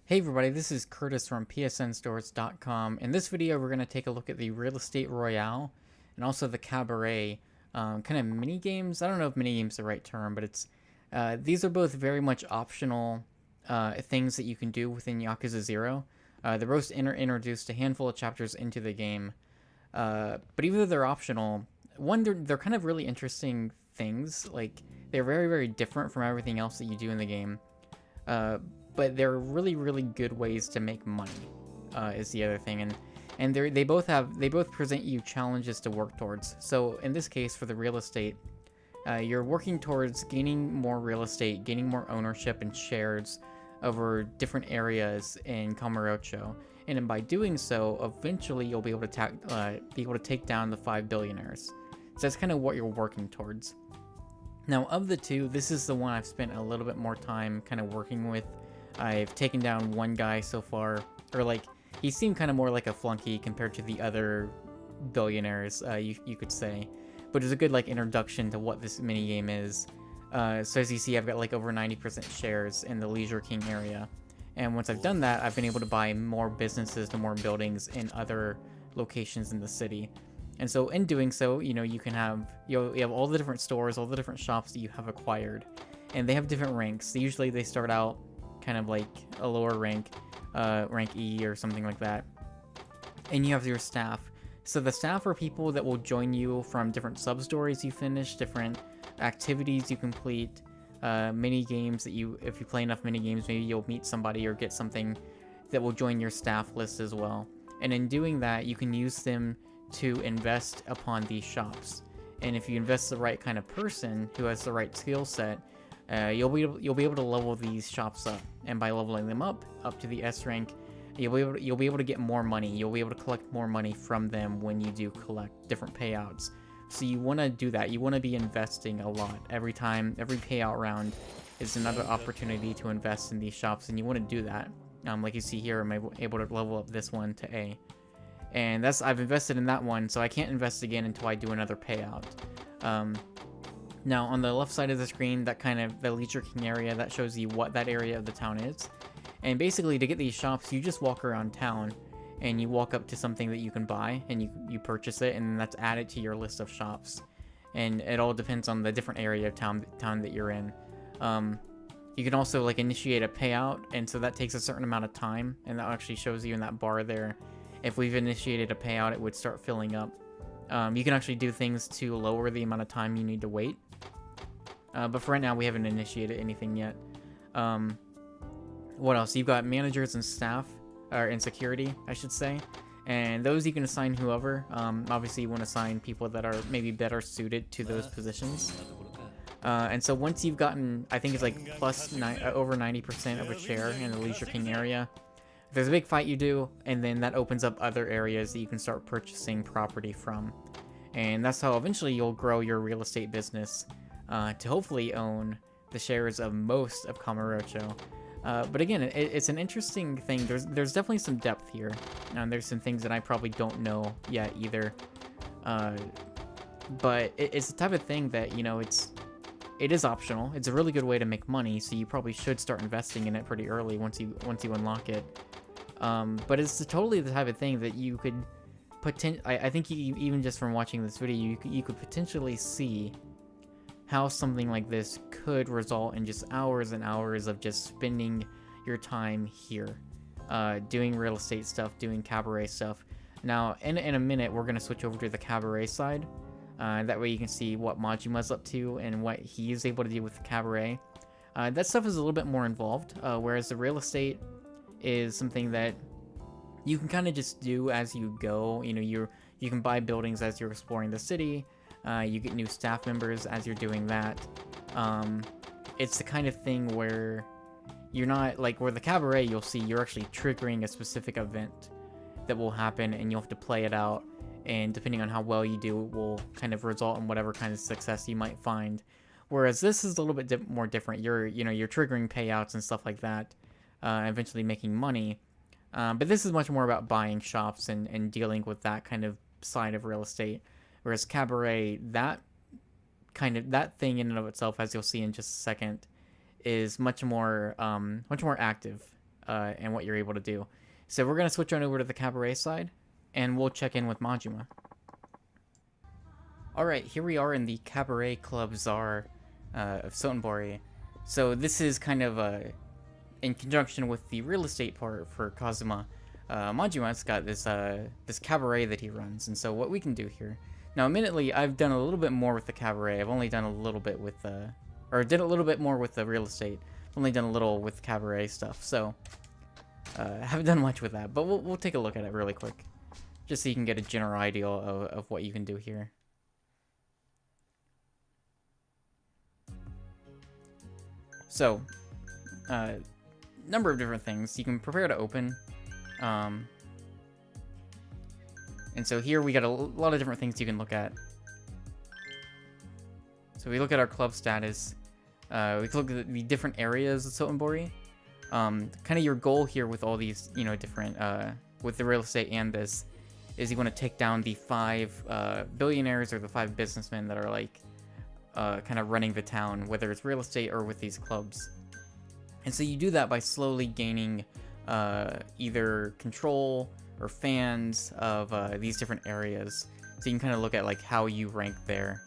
Hey everybody, this is Curtis from PSNStores.com. In this video, we're going to take a look at the Real Estate Royale and also the Cabaret kind of mini games. I don't know if mini games is the right term, but these are both very much optional things that you can do within Yakuza 0. They're both introduced a handful of chapters into the game, but even though they're optional, they're kind of really interesting things. Like they're very very different from everything else that you do in the game. Uh, but they're really really good ways to make money is the other thing, and they both present you challenges to work towards. So in this case, for the real estate, you're working towards gaining more real estate, gaining more ownership and shares over different areas in Kamurocho, and then by doing so, eventually you'll be able to take down the 5 billionaires. So that's kind of what you're working towards. Now, of the two, this is the one I've spent a little bit more time kind of working with. I've taken down one guy so far, or like, he seemed kind of more like a flunky compared to the other billionaires, you could say. But it's a good like introduction to what this mini game is. So as you see, I've got like over 90% shares in the Leisure King area. And once I've done that, I've been able to buy more businesses and more buildings in other locations in the city. And so in doing so, you know, you have all the different stores, all the different shops that you have acquired. And they have different ranks. Usually they start out kind of like a lower rank, rank E or something like that. And you have your staff. So the staff are people that will join you from different sub-stories you finish, different activities you complete, mini games that if you play enough mini games, maybe you'll meet somebody or get something that will join your staff list as well. And in doing that, you can use them to invest upon these shops. And if you invest the right kind of person who has the right skill set, you'll be able to level these shops up, and by leveling them up to the S rank, you'll be able to get more money. You'll be able to collect more money from them when you do collect different payouts. So you want to do that. You want to be investing a lot every payout round is another opportunity to invest in these shops, and you want to do that. Like you see here, I'm able to level up this one to A, and I've invested in that one, so I can't invest again until I do another payout. Now, on the left side of the screen, the Leisure King area, that shows you what that area of the town is. And basically, to get these shops, you just walk around town, and you walk up to something that you can buy, and you purchase it, and that's added to your list of shops. And it all depends on the different area of town that you're in. You can also like initiate a payout, and so that takes a certain amount of time, and that actually shows you in that bar there. If we've initiated a payout, it would start filling up. You can actually do things to lower the amount of time you need to wait. But for right now, we haven't initiated anything yet. What else? You've got managers and staff, or in security, I should say. And those you can assign whoever. Obviously, you want to assign people that are maybe better suited to those positions. And so once you've gotten, I think it's like over 90% of a share in the Leisure King area, there's a big fight you do, and then that opens up other areas that you can start purchasing property from. And that's how eventually you'll grow your real estate business to hopefully own the shares of most of Kamurocho. But again, it's an interesting thing. There's definitely some depth here. There's some things that I probably don't know yet either. But it's the type of thing that, you know, it is optional. It's a really good way to make money, so you probably should start investing in it pretty early once you unlock it. But it's totally the type of thing that you could I think even just from watching this video, you could potentially see how something like this could result in just hours and hours of just spending your time here, doing real estate stuff, doing cabaret stuff. Now, in a minute, we're going to switch over to the cabaret side. That way you can see what Majima's up to and what he's able to do with the cabaret. That stuff is a little bit more involved, whereas the real estate is something that you can kind of just do as you go. You know, you can buy buildings as you're exploring the city. You get new staff members as you're doing that. It's the kind of thing where you're not like where the cabaret, you'll see you're actually triggering a specific event that will happen, and you'll have to play it out. And depending on how well you do, it will kind of result in whatever kind of success you might find. Whereas this is a little bit more different. You're triggering payouts and stuff like that, eventually making money. But this is much more about buying shops and dealing with that kind of side of real estate. Whereas Cabaret, that thing in and of itself, as you'll see in just a second, is much more active. and what you're able to do. So we're going to switch on over to the cabaret side, and we'll check in with Majima. Alright, here we are in the Cabaret Club Czar of Sotenbori. So this is kind of in conjunction with the real estate part for Kazuma. Majima's got this this cabaret that he runs, and so what we can do here... Now, admittedly, I've done a little bit more with the cabaret. I've only done a little bit with or did a little bit more with the real estate. I've only done a little with cabaret stuff, so haven't done much with that. But we'll take a look at it really quick, just so you can get a general idea of what you can do here. So, number of different things. You can prepare to open. And so here we got a lot of different things you can look at. So we look at our club status. We can look at the different areas of Sotenbori. Kind of your goal here with all these, you know, different, with the real estate and this, is you want to take down the 5 billionaires or the 5 businessmen that are like, kind of running the town, whether it's real estate or with these clubs. And so you do that by slowly gaining either control or fans of these different areas. So you can kind of look at like how you rank there.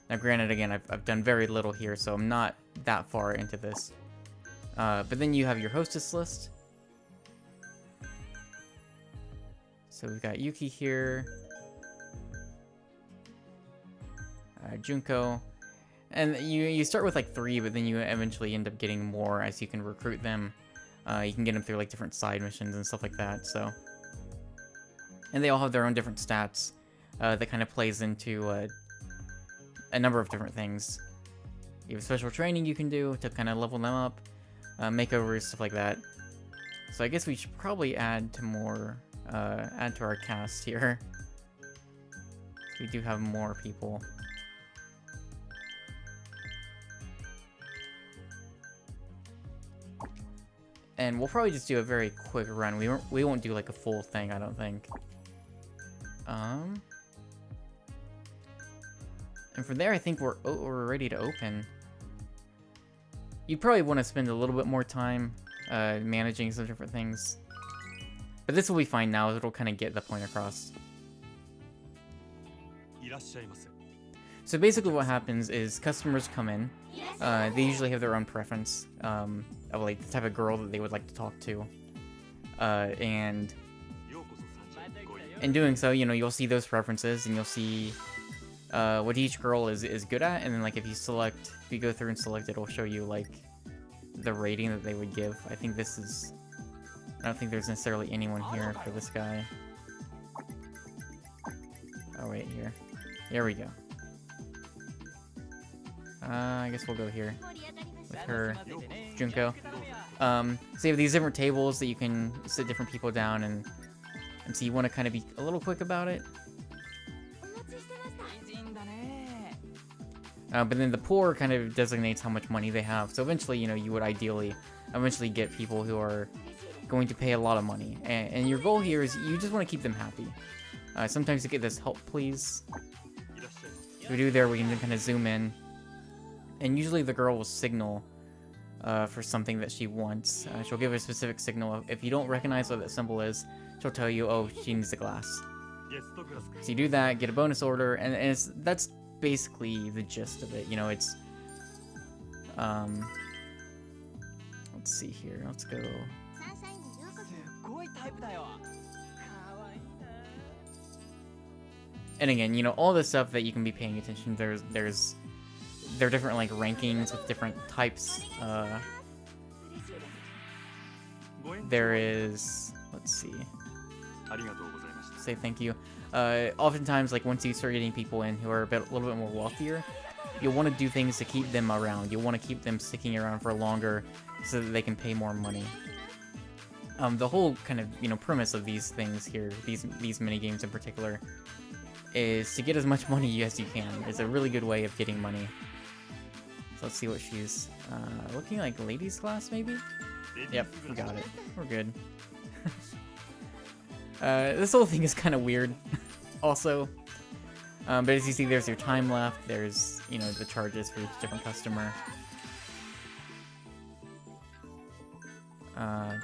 Now granted, again, I've done very little here, so I'm not that far into this. But then you have your hostess list. So we've got Yuki here. Junko. And you start with like 3, but then you eventually end up getting more as you can recruit them. You can get them through like different side missions and stuff like that, so... And they all have their own different stats that kind of plays into a number of different things. You have special training you can do to kind of level them up, makeovers, stuff like that. So I guess we should probably add to more, add to our cast here. So we do have more people. And we'll probably just do a very quick run. We won't do like a full thing, I don't think. And from there, I think we're ready to open. You'd probably want to spend a little bit more time managing some different things. But this will be fine now, it'll kind of get the point across. So basically what happens is customers come in. They usually have their own preference of like the type of girl that they would like to talk to. And in doing so, you know, you'll see those preferences and you'll see what each girl is good at, and then like if you go through and select, it'll show you like the rating that they would give. I think this is... I don't think there's necessarily anyone here for this guy. Oh wait, here. There we go. I guess we'll go here with her, Junko. So you have these different tables that you can sit different people down, and so you want to kind of be a little quick about it. But then the poor kind of designates how much money they have. So eventually, you know, you would ideally eventually get people who are going to pay a lot of money. And your goal here is you just want to keep them happy. Sometimes you get this help, please. So we do there, we can kind of zoom in. And usually the girl will signal for something that she wants. She'll give a specific signal. If you don't recognize what that symbol is, she'll tell you, oh, she needs a glass. So you do that, get a bonus order, and that's basically the gist of it. You know, it's... let's see here. Let's go... And again, you know, all the stuff that you can be paying attention, there are different like rankings with different types. There is, let's see, say thank you. Oftentimes, like once you start getting people in who are a little bit more wealthier, you'll want to do things to keep them around. You'll want to keep them sticking around for longer so that they can pay more money. The whole kind of, you know, premise of these things here, these mini games in particular, is to get as much money as you can. It's a really good way of getting money. So let's see what she's looking like. Ladies class, maybe? Yep, we got it. We're good. This whole thing is kind of weird, also. But as you see, there's your time left. There's, you know, the charges for each different customer.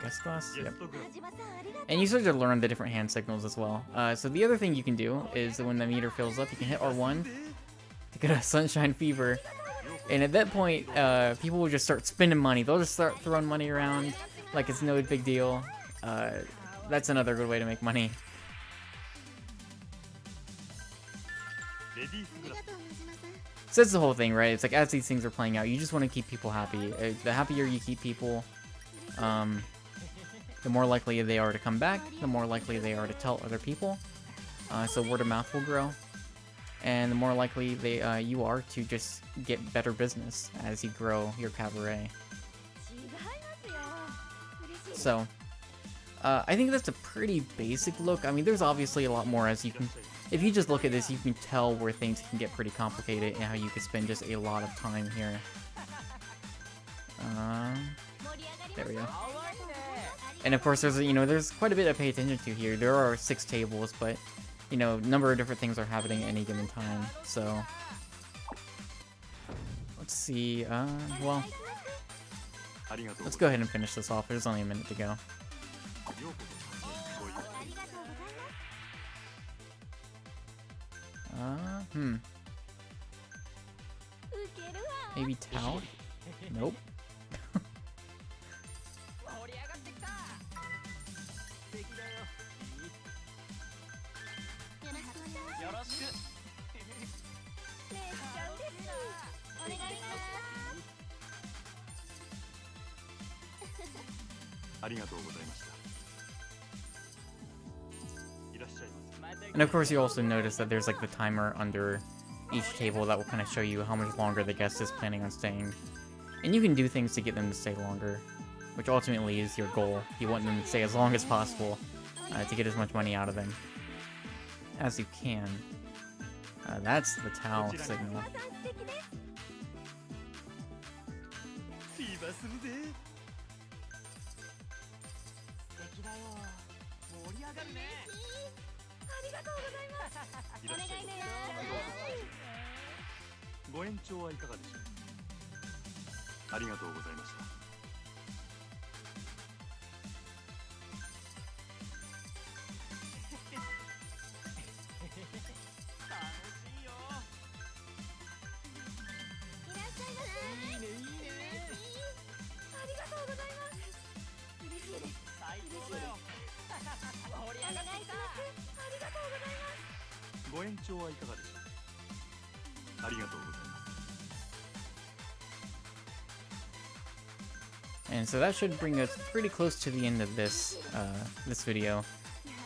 Guest glass? Yep. And you start to learn the different hand signals as well. So the other thing you can do is when the meter fills up, you can hit R1 to get a sunshine fever. And at that point, people will just start spending money. They'll just start throwing money around like it's no big deal. That's another good way to make money. So that's the whole thing, right? It's like as these things are playing out, you just want to keep people happy. The happier you keep people, the more likely they are to come back, the more likely they are to tell other people. So word of mouth will grow. And the more likely you are to just get better business as you grow your cabaret. So, I think that's a pretty basic look. I mean, there's obviously a lot more as you can... If you just look at this, you can tell where things can get pretty complicated and how you could spend just a lot of time here. There we go. And of course, there's quite a bit to pay attention to here. There are 6 tables, but... a number of different things are happening at any given time, so... Let's see, well... Let's go ahead and finish this off, there's only a minute to go. Maybe Tao? Nope. And of course you also notice that there's like the timer under each table that will kind of show you how much longer the guest is planning on staying. And you can do things to get them to stay longer, which ultimately is your goal. You want them to stay as long as possible to get as much money out of them as you can. That's the Tao signal. And so that should bring us pretty close to the end of this this video.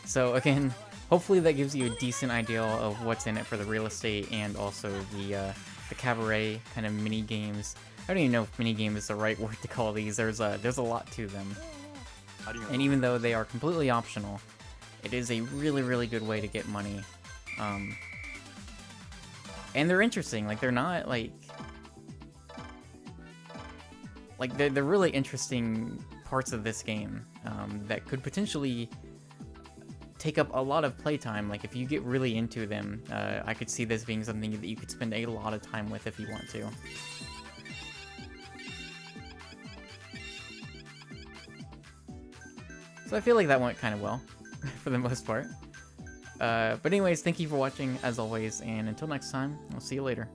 So again, hopefully that gives you a decent idea of what's in it for the real estate and also the cabaret kind of mini games. I don't even know if mini game is the right word to call these. There's a lot to them, and even though they are completely optional, it is a really good way to get money. And they're interesting. Like they're not like they're really interesting parts of this game that could potentially take up a lot of playtime. Like if you get really into them, I could see this being something that you could spend a lot of time with if you want to. So I feel like that went kind of well, for the most part. But anyways, thank you for watching, as always, and until next time, I'll see you later.